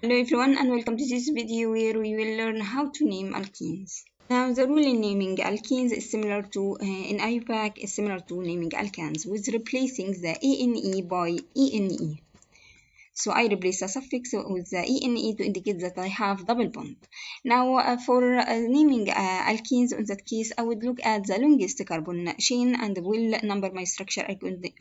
Hello everyone and welcome to this video where we will learn how to name alkenes. Now the rule in naming alkenes is similar to in IUPAC is similar to naming alkanes with replacing the ane by ene. So I replace a suffix with the ene to indicate that I have double bond. Now for naming alkenes, in that case I would look at the longest carbon chain and will number my structure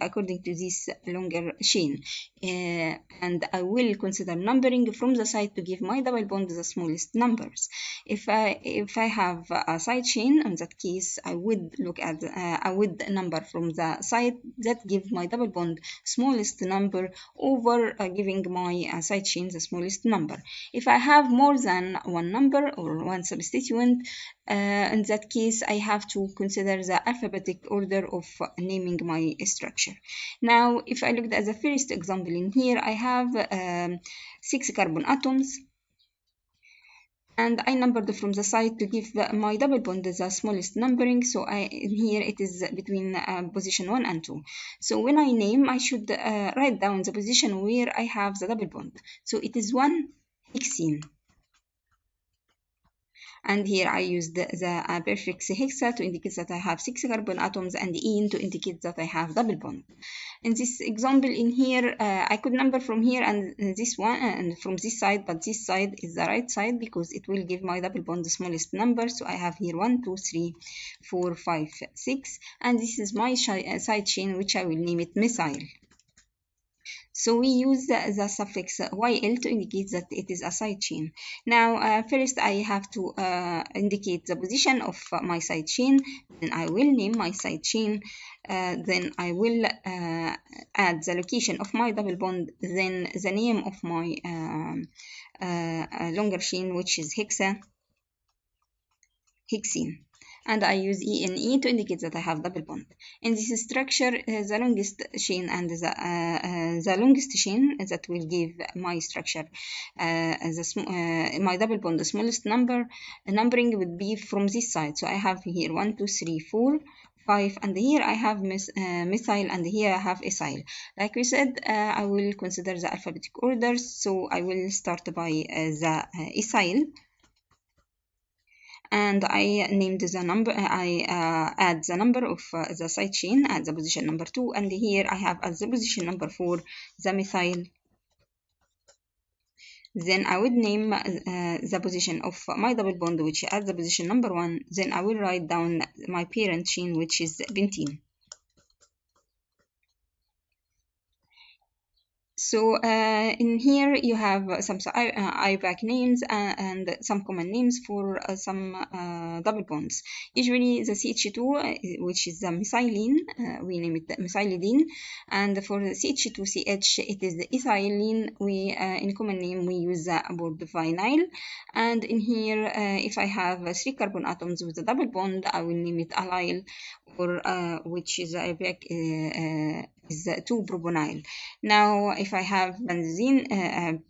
according to this longer chain. And I will consider numbering from the side to give my double bond the smallest numbers. If I have a side chain, in that case I would look at I would number from the side that give my double bond smallest number over giving my side chain the smallest number. If I have more than one number or one substituent, in that case I have to consider the alphabetic order of naming my structure. Now if I looked at the first example in here, I have 6 carbon atoms and I numbered from the side to give my double bond the smallest numbering. So here it is between position 1 and 2. So when I name, I should write down the position where I have the double bond. So it is 1 hexene. And here I used the prefix hexa to indicate that I have 6 carbon atoms and ene to indicate that I have double bond. In this example in here, I could number from here and this one and from this side, but this side is the right side because it will give my double bond the smallest number. So I have here 1, 2, 3, 4, 5, 6, and this is my side chain, which I will name it methyl. So we use the suffix YL to indicate that it is a side chain. Now first I have to indicate the position of my side chain, then I will name my side chain, then I will add the location of my double bond, then the name of my longer chain, which is hexene. And I use ene to indicate that I have double bond. In this structure, the longest chain and the longest chain that will give my structure my double bond the smallest numbering would be from this side. So I have here 1, 2, 3, 4, 5, and here I have methyl and here I have ethyl. Like we said, I will consider the alphabetic orders. So I will start by the ethyl. And I named the number, I add the number of the side chain at the position number 2, and here I have at the position number 4 the methyl. Then I would name the position of my double bond, which at the position number 1. Then I will write down my parent chain, which is pentene. So in here you have some IUPAC names and some common names for some double bonds. Usually the CH2, which is the methylene, we name it methylidine, and for the CH2CH it is the ethylene. We in common name we use the vinyl. And in here if I have 3 carbon atoms with a double bond, I will name it allyl, or which is IUPAC is 2-proponyl. Now if I have benzene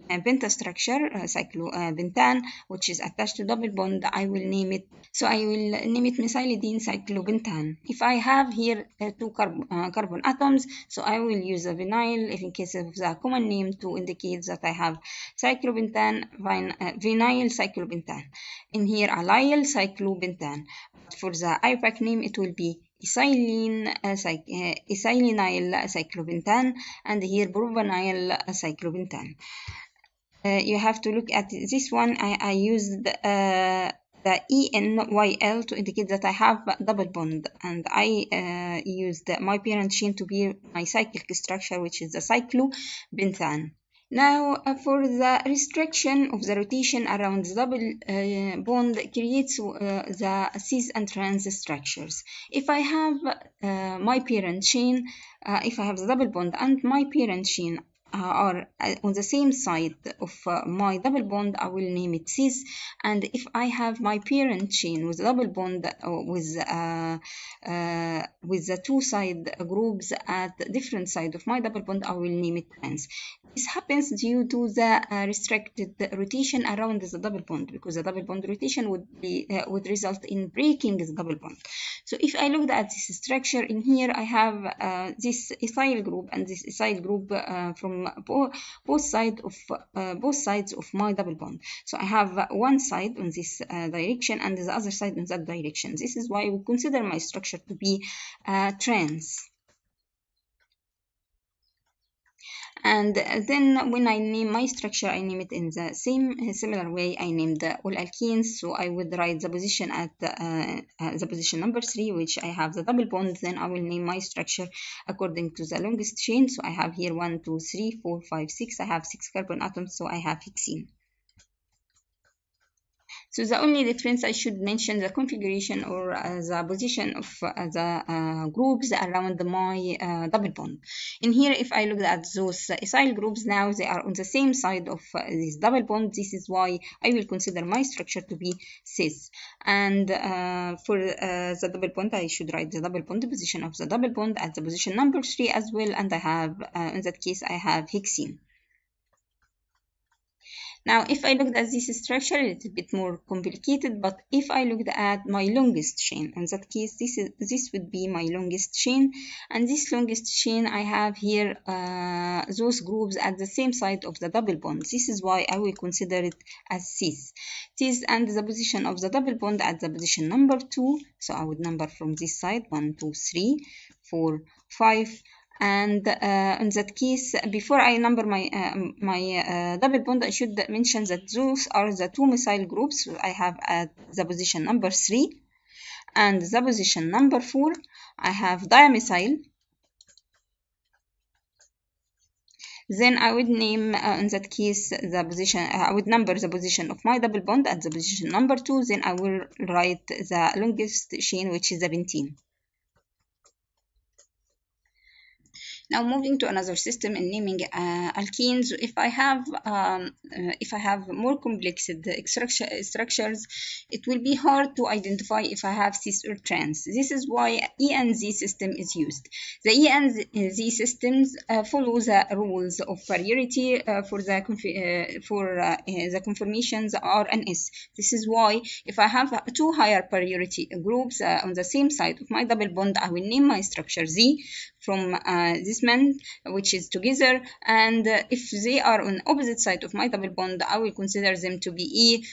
pentastructure cyclopentane, which is attached to double bond, I will name it methylidine cyclopentane. If I have here 2 carbon atoms, so I will use a vinyl if in case of the common name to indicate that I have cyclopentane, vinyl cyclopentane. In here allyl cyclopentane. But for the IUPAC name it will be ethylenyl cyclopentane, and here provinyl cyclopentane. You have to look at this one. I used the ENYL to indicate that I have double bond, and I used my parent chain to be my cyclic structure, which is the cyclopentane. Now for the restriction of the rotation around the double bond creates the cis and trans structures. If I have my parent chain, if I have the double bond and my parent chain are on the same side of my double bond, I will name it cis. And if I have my parent chain with double bond with the 2 side groups at different side of my double bond, I will name it trans. This happens due to the restricted rotation around the double bond, because the double bond rotation would result in breaking the double bond. So if I looked at this structure in here, I have this ethyl group and this ethyl group from from both sides of my double bond. So I have one side on this direction and the other side in that direction. This is why we consider my structure to be trans. And then when I name my structure, I name it in the same similar way I named all alkenes. So I would write the position at the position number 3, which I have the double bond. Then I will name my structure according to the longest chain. So I have here 1, 2, 3, 4, 5, 6. I have 6 carbon atoms, so I have hexene. So the only difference I should mention the configuration or the position of the groups around my double bond. In here, if I look at those acyl groups now, they are on the same side of this double bond. This is why I will consider my structure to be cis. And for the double bond, I should write the double bond position of the double bond at the position number 3 as well. And I have, in that case, I have hexene. Now, if I looked at this structure, it's a bit more complicated, but if I looked at my longest chain, in that case, this would be my longest chain, and this longest chain, I have here those groups at the same side of the double bond. This is why I will consider it as cis. Cis and the position of the double bond at the position number 2, so I would number from this side, 1, 2, 3, 4, 5, and in that case, before I number my double bond, I should mention that those are the 2 methyl groups I have at the position number 3, and the position number 4 I have dimethyl. Then I would name in that case the position, I would number the position of my double bond at the position number 2. Then I will write the longest chain, which is the pentene. Now moving to another system in naming alkenes. If I have more complex structures, it will be hard to identify if I have cis or trans. This is why Enz system is used. The Enz systems follow the rules of priority for the conformations R and S. This is why if I have 2 higher priority groups on the same side of my double bond, I will name my structure Z from this man, which is together, and if they are on opposite side of my double bond, I will consider them to be E,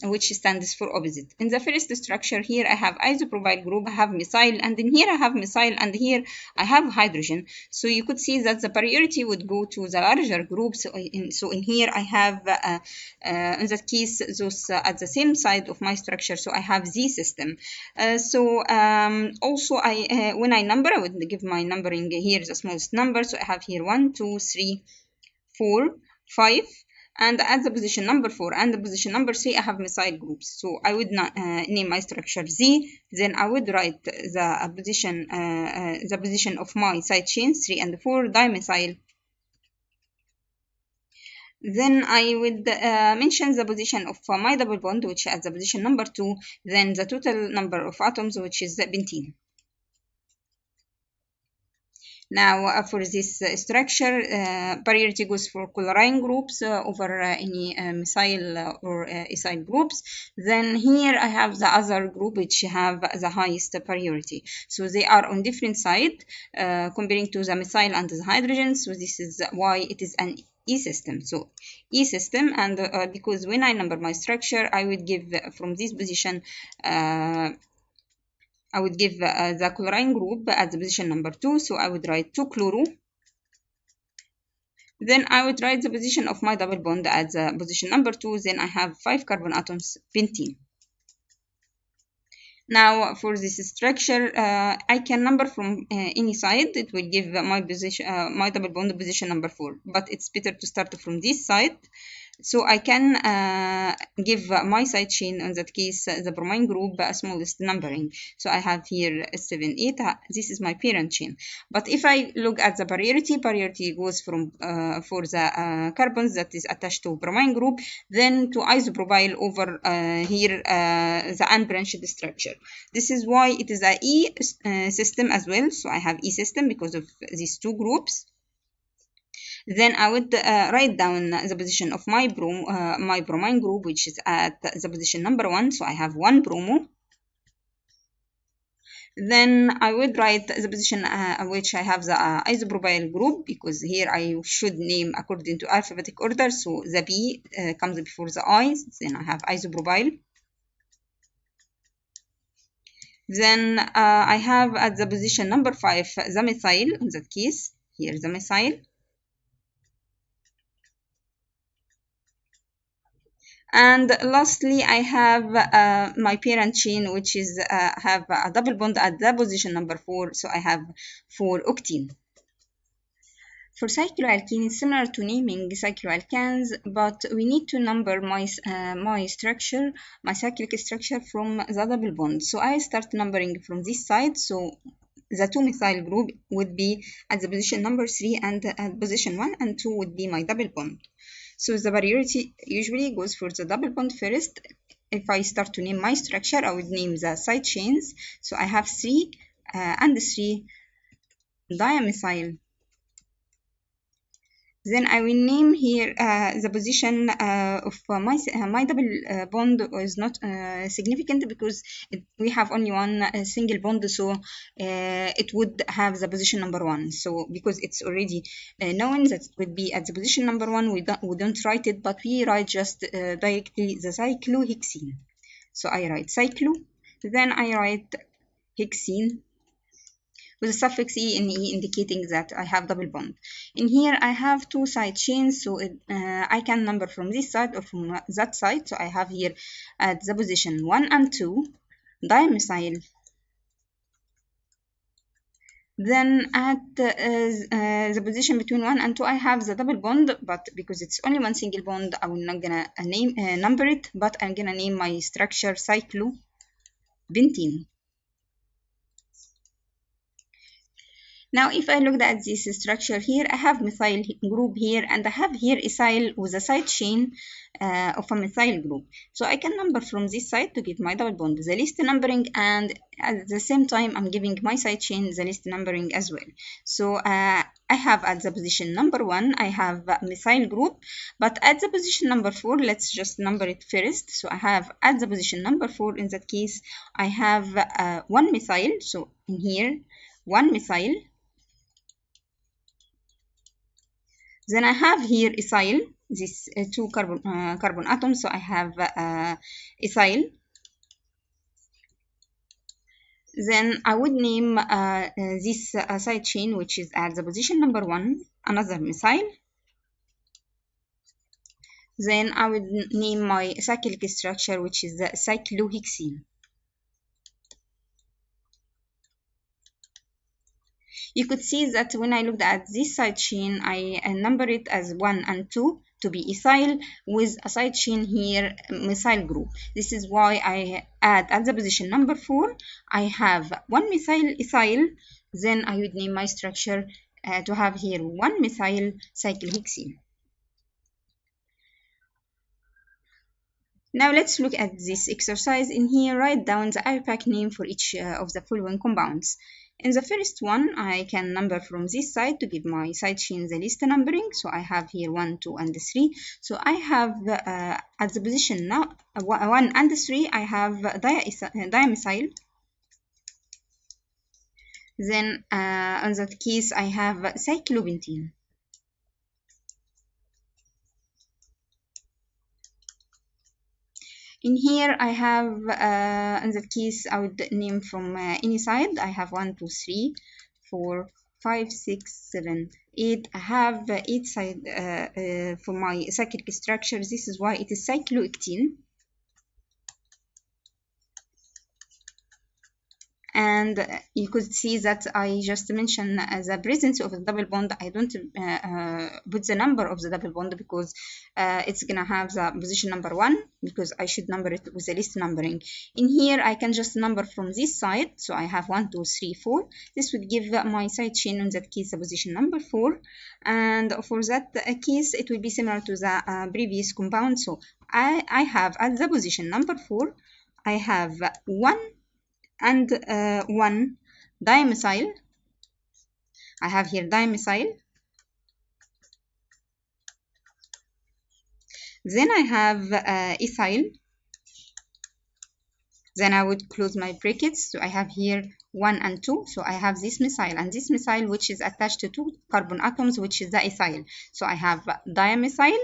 which stands for opposite. In the first structure here, I have isopropyl group, I have methyl, and in here I have methyl, and here I have hydrogen. So you could see that the priority would go to the larger group. So in here I have, in that case, those at the same side of my structure. So I have Z system. Also when I number, I would give my numbering here the smallest number. So I have here 1, 2, 3, 4, 5, and at the position number 4 and the position number 3 I have methyl groups. So I would name my structure Z. Then I would write the position of my side chains 3 and 4 dimethyl. Then I would mention the position of my double bond, which at the position number 2, then the total number of atoms, which is the pentene. Now for this structure, priority goes for chlorine groups over any methyl or acyl groups. Then here I have the other group which have the highest priority. So they are on different side comparing to the methyl and the hydrogen. So this is why it is an E system. So E system, and because when I number my structure, I would give from this position I would give the chlorine group at the position number 2, so I would write 2-chloro. Then I would write the position of my double bond at the position number 2, then I have 5 carbon atoms pentene. Now for this structure, I can number from any side. It will give my position, my double bond position number 4, but it's better to start from this side. So I can give my side chain, in that case, the bromine group, smallest numbering. So I have here 7, 8. This is my parent chain. But if I look at the priority goes from for the carbons that is attached to bromine group, then to isopropyl over here the unbranched structure. This is why it is a E system as well. So I have E system because of these 2 groups. Then I would write down the position of my bromine group, which is at the position number 1. So I have 1 bromo. Then I would write the position which I have the isopropyl group, because here I should name according to alphabetic order. So the B comes before the I. Then I have isopropyl. Then I have at the position number 5 the methyl. In that case, here the methyl. And lastly, I have my parent chain, which is have a double bond at the position number 4. So I have 4-octene. For cycloalkenes, similar to naming cycloalkanes, but we need to number my structure, my cyclic structure from the double bond. So I start numbering from this side. So the 2-methyl group would be at the position number 3, and at position 1 and 2 would be my double bond. So the priority usually goes for the double bond first. If I start to name my structure, I would name the side chains. So I have 3 and 3 dimethyl. Then I will name here the position of my double bond is not significant, because we have only one single bond, so it would have the position number 1. So because it's already known that it would be at the position number 1, we don't write it, but we write just directly the cyclohexene. So I write cyclo, then I write hexene, with a suffix E and E indicating that I have double bond. In here I have 2 side chains, so I can number from this side or from that side. So I have here at the position 1 and 2 dimethyl. Then at the position between 1 and 2 I have the double bond, but because it's only one single bond, I'm not gonna number it, but I'm gonna name my structure cyclopentene. Now, if I looked at this structure here, I have methyl group here, and I have here ethyl with a side chain of a methyl group. So I can number from this side to give my double bond the least numbering, and at the same time, I'm giving my side chain the least numbering as well. So I have at the position number 1, I have a methyl group, but at the position number 4, let's just number it first. So I have at the position number 4, in that case, I have 1 methyl. So in here, 1 methyl. Then I have here ethyl, these 2 carbon atoms, so I have ethyl. Then I would name this side chain, which is at the position number 1, another methyl. Then I would name my cyclic structure, which is the cyclohexene. You could see that when I looked at this side chain, I numbered it as 1 and 2 to be ethyl, with a side chain here, methyl group. This is why I add at the position number 4, I have 1 methyl ethyl. Then I would name my structure to have here 1 methyl cyclohexene. Now let's look at this exercise. In here, write down the IUPAC name for each of the following compounds. In the first one, I can number from this side to give my side chain the least numbering. So I have here 1, 2, and 3. So I have at the position now 1 and 3, I have dimethyl. Then in that case, I have cyclopentene. In here, I have, in that case, I would name from any side. I have 1, 2, 3, 4, 5, 6, 7, 8. I have 8 side for my cyclic structure. This is why it is cyclooctene. And you could see that I just mentioned the presence of a double bond. I don't put the number of the double bond, because it's gonna have the position number 1, because I should number it with the least numbering. In here, I can just number from this side. So I have 1, 2, 3, 4. This would give my side chain, in that case, the position number 4. And for that case, it will be similar to the previous compound. So I have at the position number 4, I have 1 and 1 dimethyl. I have here dimethyl. Then I have ethyl. Then I would close my brackets. So I have here 1 and 2. So I have this methyl and this methyl, which is attached to 2 carbon atoms, which is the ethyl. So I have dimethyl,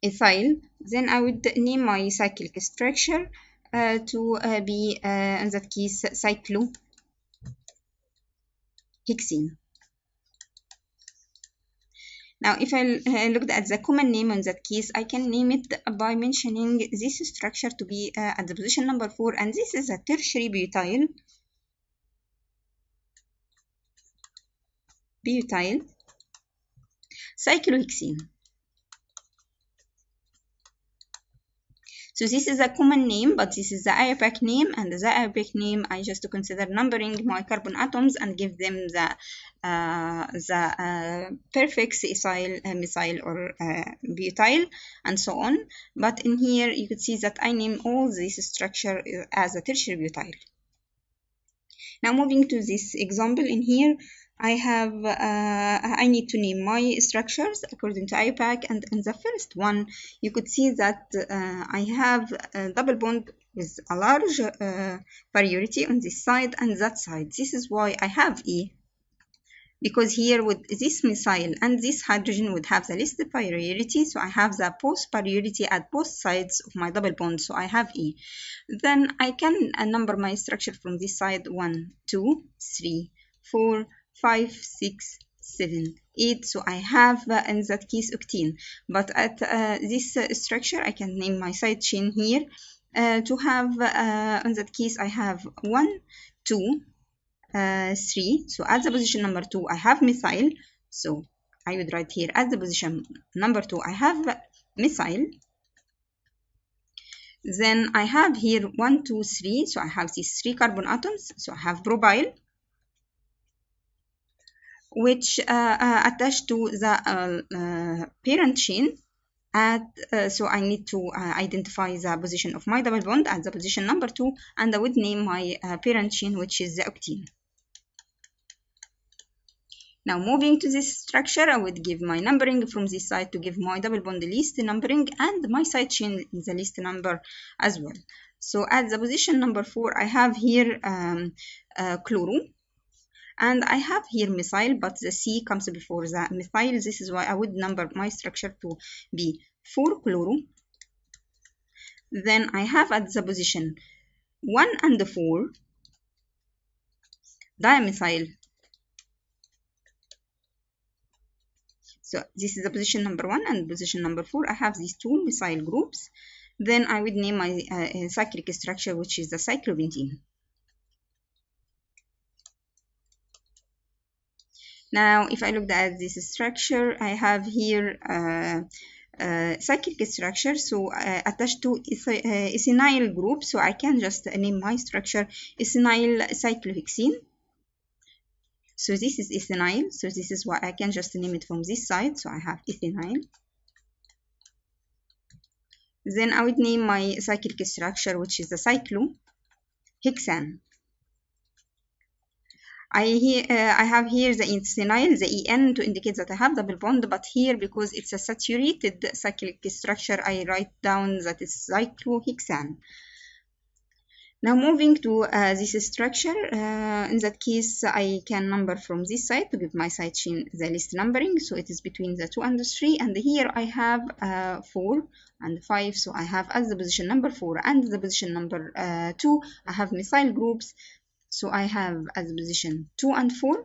ethyl. Then I would name my cyclic structure to be, in that case, cyclohexene. Now, if I looked at the common name in that case, I can name it by mentioning this structure to be at the position number 4, and this is a tertiary butyl. Cyclohexene. So this is a common name, but this is the IUPAC name, and the IUPAC name I just consider numbering my carbon atoms and give them the prefix ethyl, methyl, or butyl, and so on. But in here you could see that I name all this structure as a tertiary butyl. Now moving to this example in here, I need to name my structures according to IUPAC, and in the first one you could see that I have a double bond with a large priority on this side and that side. This is why I have E, because here with this methyl and this hydrogen would have the least priority, so I have the post priority at both sides of my double bond, so I have E. Then I can number my structure from this side: 1, 2, 3, 4, 5, 6, 7, 8. So I have in that case octane. But at this structure, I can name my side chain here to have in that case I have 1, 2, 3. So at the position number 2, I have methyl. So I would write here at the position number 2, I have methyl. Then I have here 1, 2, 3. So I have these 3 carbon atoms. So I have propyl, which attached to the parent chain. So I need to identify the position of my double bond at the position number 2, and I would name my parent chain, which is the octane. Now moving to this structure, I would give my numbering from this side to give my double bond the least numbering, and my side chain is the least number as well. So at the position number 4, I have here chloro. And I have here methyl, but the C comes before the methyl. This is why I would number my structure to be 4-chloro. Then I have at the position 1 and 4 dimethyl. So this is the position number 1, and position number 4. I have these 2 methyl groups. Then I would name my cyclic structure, which is the cyclopentene. Now, if I look at this structure, I have here cyclic structure, so attached to ethynyl group, so I can just name my structure ethynyl cyclohexene. So this is ethynyl, so this is why I can just name it from this side, so I have ethynyl. Then I would name my cyclic structure, which is the cyclohexane. I have here the ethynyl, the En, to indicate that I have double bond, but here, because it's a saturated cyclic structure, I write down that it's cyclohexane. Now moving to this structure, in that case, I can number from this side to give my side chain the least numbering, so it is between the 2 and the 3, and here I have 4 and 5, so I have as the position number 4 and the position number 2, I have methyl groups. So I have as position 2 and 4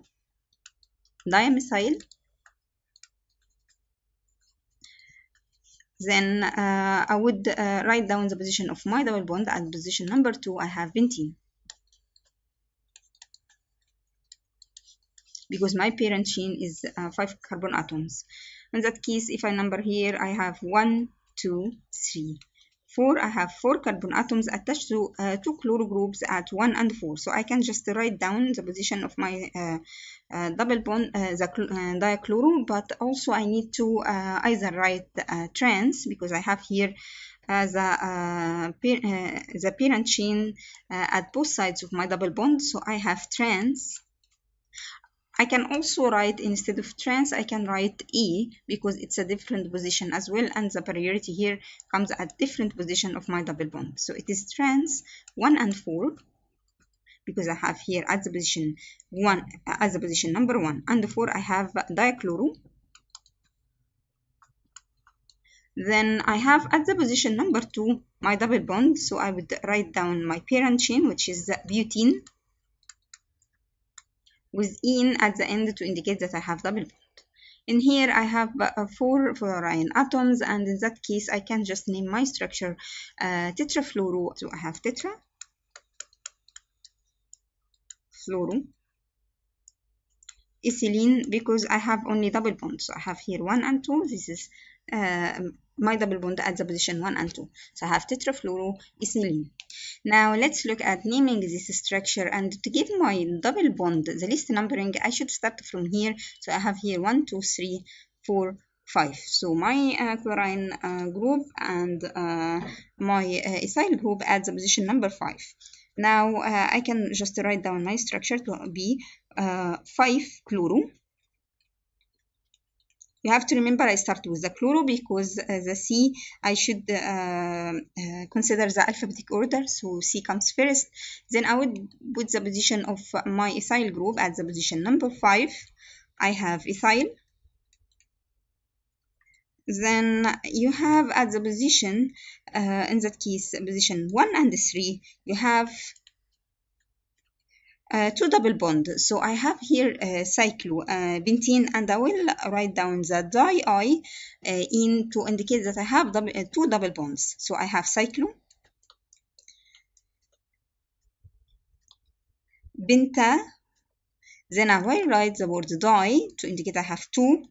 dimethyl. Then I would write down the position of my double bond. At position number 2, I have pentene, because my parent chain is 5 carbon atoms. In that case, if I number here, I have 1, 2, 3. 4, I have 4 carbon atoms attached to 2 chloro groups at 1 and 4. So I can just write down the position of my double bond, the dichloro, but also I need to either write trans, because I have here the parent chain at both sides of my double bond. So I have trans. I can also write, instead of trans, I can write E because it's a different position as well, and the priority here comes at different position of my double bond. So it is trans 1 and 4 because I have here at the position 1, as the position number 1 and 4, I have dichloro. Then I have at the position number 2 my double bond, so I would write down my parent chain, which is butene, with ene at the end to indicate that I have double bond. In here I have 4 fluorine atoms, and in that case I can just name my structure tetrafluoro. So I have tetra, fluoro, ethylene, because I have only double bonds. So I have here 1 and 2. This is my double bond at the position 1 and 2. So I have tetrafluoroethylene. Now let's look at naming this structure, and to give my double bond the list numbering, I should start from here. So I have here 1, 2, 3, 4, 5. So my chlorine group and my ethyl group at the position number 5. Now I can just write down my structure to be 5-chloro. You have to remember I start with the chloro because the C, I should consider the alphabetic order. So C comes first. Then I would put the position of my ethyl group at the position number 5. I have ethyl. Then you have at the position, in that case, position 1 and 3, you have 2 double bond. So I have here cyclobentene, and I will write down the di in to indicate that I have 2 double bonds. So I have cyclo, benta, then I will write the word di to indicate I have 2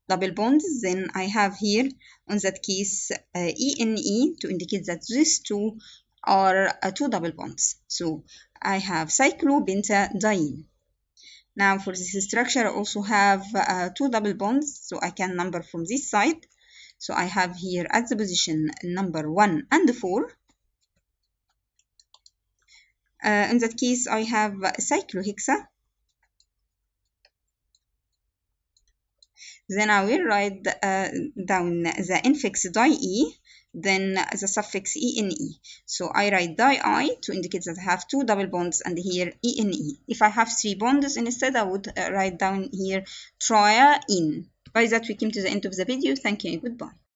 double bonds. Then I have here, in that case, ene to indicate that these 2 are 2 double bonds. So I have cyclobentadiene. Now for this structure I also have 2 double bonds, so I can number from this side. So I have here at the position number 1 and 4. In that case I have cyclohexa. Then I will write down the infix di-E, then the suffix ene. So I write di-I to indicate that I have 2 double bonds, and here ene. If I have 3 bonds instead, I would write down here triene. By that we came to the end of the video. Thank you and goodbye.